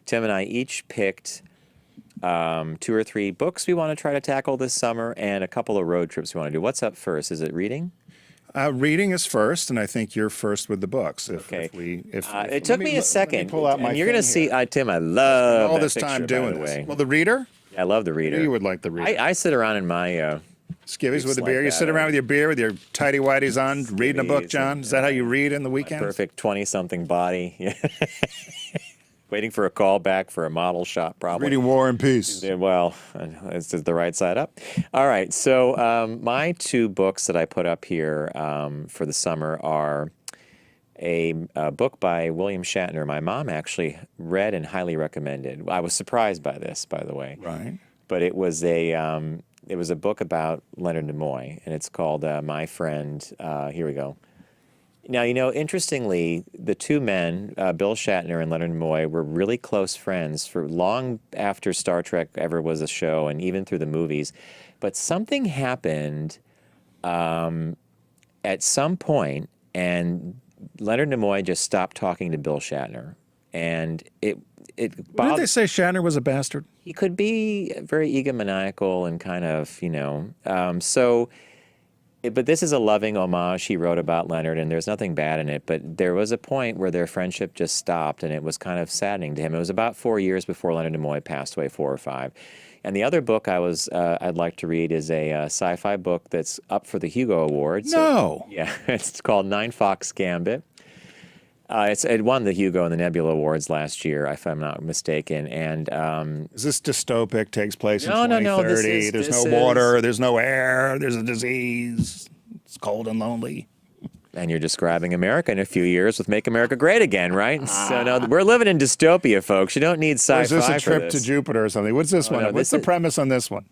Tim and I each picked two or three books we want to try to tackle this summer and a couple of road trips we want to do. What's up first? Is it reading? Reading is first, and I think you're first with the books. Okay. If It took me a let me second, pull out my and you're going to thing see, here. Tim, I love all that this time picture, by doing the this. way. Well, the reader. I love the I reader. knew you would like the reader. I sit around in my Skivvies with the like beer. You that, sit around with your beer, with your tighty whities on, reading a book. Skivvies John, is that how you read in the weekend? perfect 20-something body. Waiting for a call back for a model shot, probably. Reading War and Peace. Yeah, well, it's the right side up. All right, so my two books that I put up here for the summer are a book by William Shatner. My mom actually read and highly recommended. I was surprised by this, by the way. Right. But it was a book about Leonard Nimoy, and it's called My Friend. Here we go. Now, interestingly, the two men, Bill Shatner and Leonard Nimoy, were really close friends for long after Star Trek ever was a show and even through the movies. But something happened at some point, and Leonard Nimoy just stopped talking to Bill Shatner. And it Didn't bothered. they say Shatner was a bastard? He could be very egomaniacal and kind of, but this is a loving homage he wrote about Leonard, and there's nothing bad in it. But there was a point where their friendship just stopped, and it was kind of saddening to him. It was about 4 years before Leonard Nimoy passed away, 4 or 5. And the other book I'd like to read is a sci-fi book that's up for the Hugo Awards. No. Yeah, it's called Nine Fox Gambit. It won the Hugo and the Nebula Awards last year, if I'm not mistaken. And Is this dystopic? Takes place in No, no, 2030. no, There's this no water. There's no air. There's a disease. It's cold and lonely. And you're describing America in a few years with "Make America Great Again," right? So no, we're living in dystopia, folks. You don't need sci-fi Or is this a for trip this. to Jupiter or something? What's this one? no, What's this the is- premise on this one?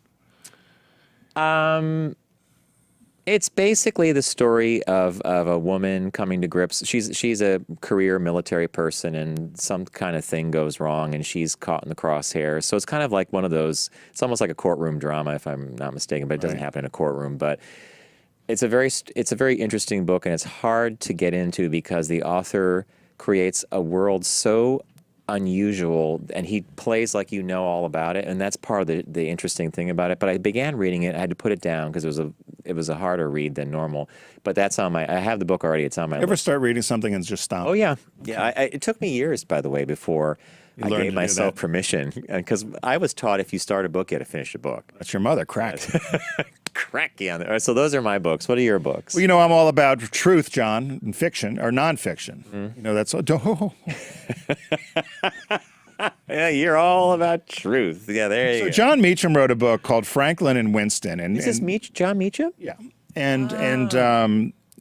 It's basically the story of a woman coming to grips. She's a career military person, and some kind of thing goes wrong, and she's caught in the crosshairs. So it's kind of like one of those. It's almost like a courtroom drama, if I'm not mistaken, but it doesn't happen in a courtroom. But it's a very interesting book, and it's hard to get into because the author creates a world so unusual, and he plays like you know all about it, and that's part of the interesting thing about it. But I began reading it, I had to put it down because it was a harder read than normal. But that's on I have the book already. It's on my Ever list. start reading something and just stop? Oh yeah, yeah. It took me years, by the way, before I learned to gave do myself that. permission, because I was taught if you start a book, you got to finish a book. That's your mother, cracked. Cracky on there. All right, so those are my books. What are your books? Well, I'm all about truth, John, and fiction or nonfiction. That's Yeah, you're all about truth. Yeah, there you So go. John Meacham wrote a book called Franklin and Winston, and Is this John Meacham? yeah,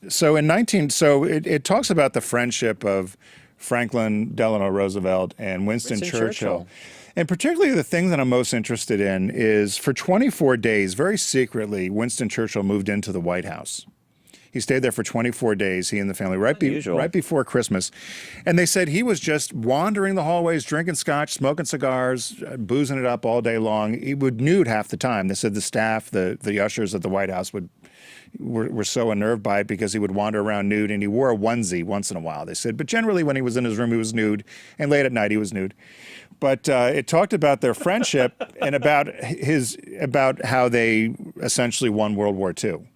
so it talks about the friendship of Franklin Delano Roosevelt and Winston Churchill. And particularly the thing that I'm most interested in is for 24 days, very secretly, Winston Churchill moved into the White House. He stayed there for 24 days, he and the family, right before Christmas. And they said he was just wandering the hallways, drinking scotch, smoking cigars, boozing it up all day long. He would nude half the time. They said the staff, the ushers at the White House were so unnerved by it because he would wander around nude, and he wore a onesie once in a while, they said. But generally when he was in his room, he was nude, and late at night he was nude. But it talked about their friendship and about how they essentially won World War II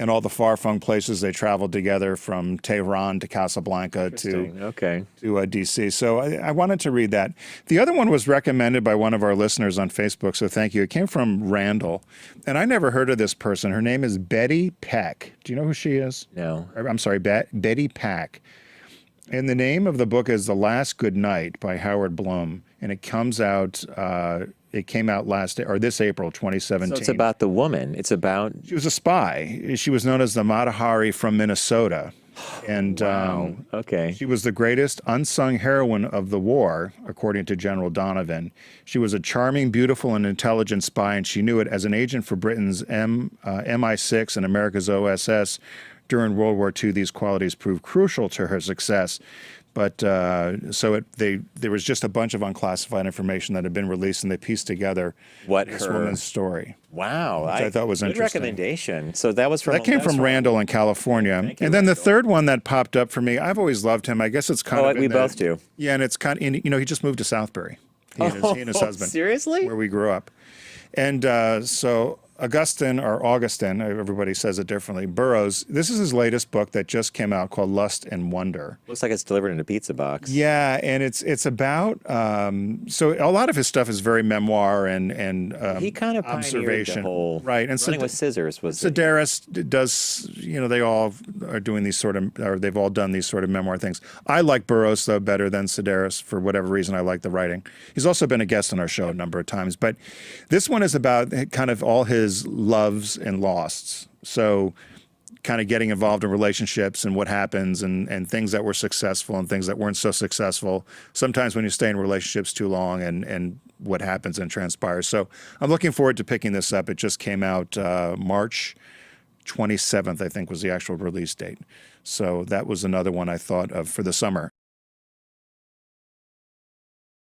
and all the far-flung places they traveled together, from Tehran to Casablanca to D.C. So I wanted to read that. The other one was recommended by one of our listeners on Facebook, so thank you. It came from Randall, and I never heard of this person. Her name is Betty Peck. Do you know who she is? No. I'm sorry, Betty Pack. And the name of the book is The Last Good Night by Howard Blum, and it comes out. It came out this April, 2017. So it's about the woman. It's about. She was a spy. She was known as the Mata Hari from Minnesota, and Okay. she was the greatest unsung heroine of the war, according to General Donovan. She was a charming, beautiful, and intelligent spy, and she knew it. As an agent for Britain's MI6 and America's OSS. During World War II, these qualities proved crucial to her success. But there was just a bunch of unclassified information that had been released, and they pieced together this woman's story. Wow, Which I thought was good interesting. recommendation. So that was from That came from Randall in California. Thank you, And then the Randall. third one that popped up for me, I've always loved him. I guess it's kind of we in both do. Yeah, and it's kind of, he just moved to Southbury. He and his husband. Seriously? Where we grew up. And so Augustin, everybody says it differently, Burroughs, this is his latest book that just came out called Lust and Wonder. Looks like it's delivered in a pizza box. Yeah, and it's about so a lot of his stuff is very memoir and He kind of pioneered observation, the whole right? And running with scissors was Sedaris does, they all are doing these sort of, or they've all done these sort of memoir things. I like Burroughs though better than Sedaris for whatever reason. I like the writing. He's also been a guest on our show a number of times, but this one is about kind of all his loves and losts. So kind of getting involved in relationships and what happens and things that were successful and things that weren't so successful. Sometimes when you stay in relationships too long and what happens and transpires. So I'm looking forward to picking this up. It just came out March 27th, I think was the actual release date. So that was another one I thought of for the summer.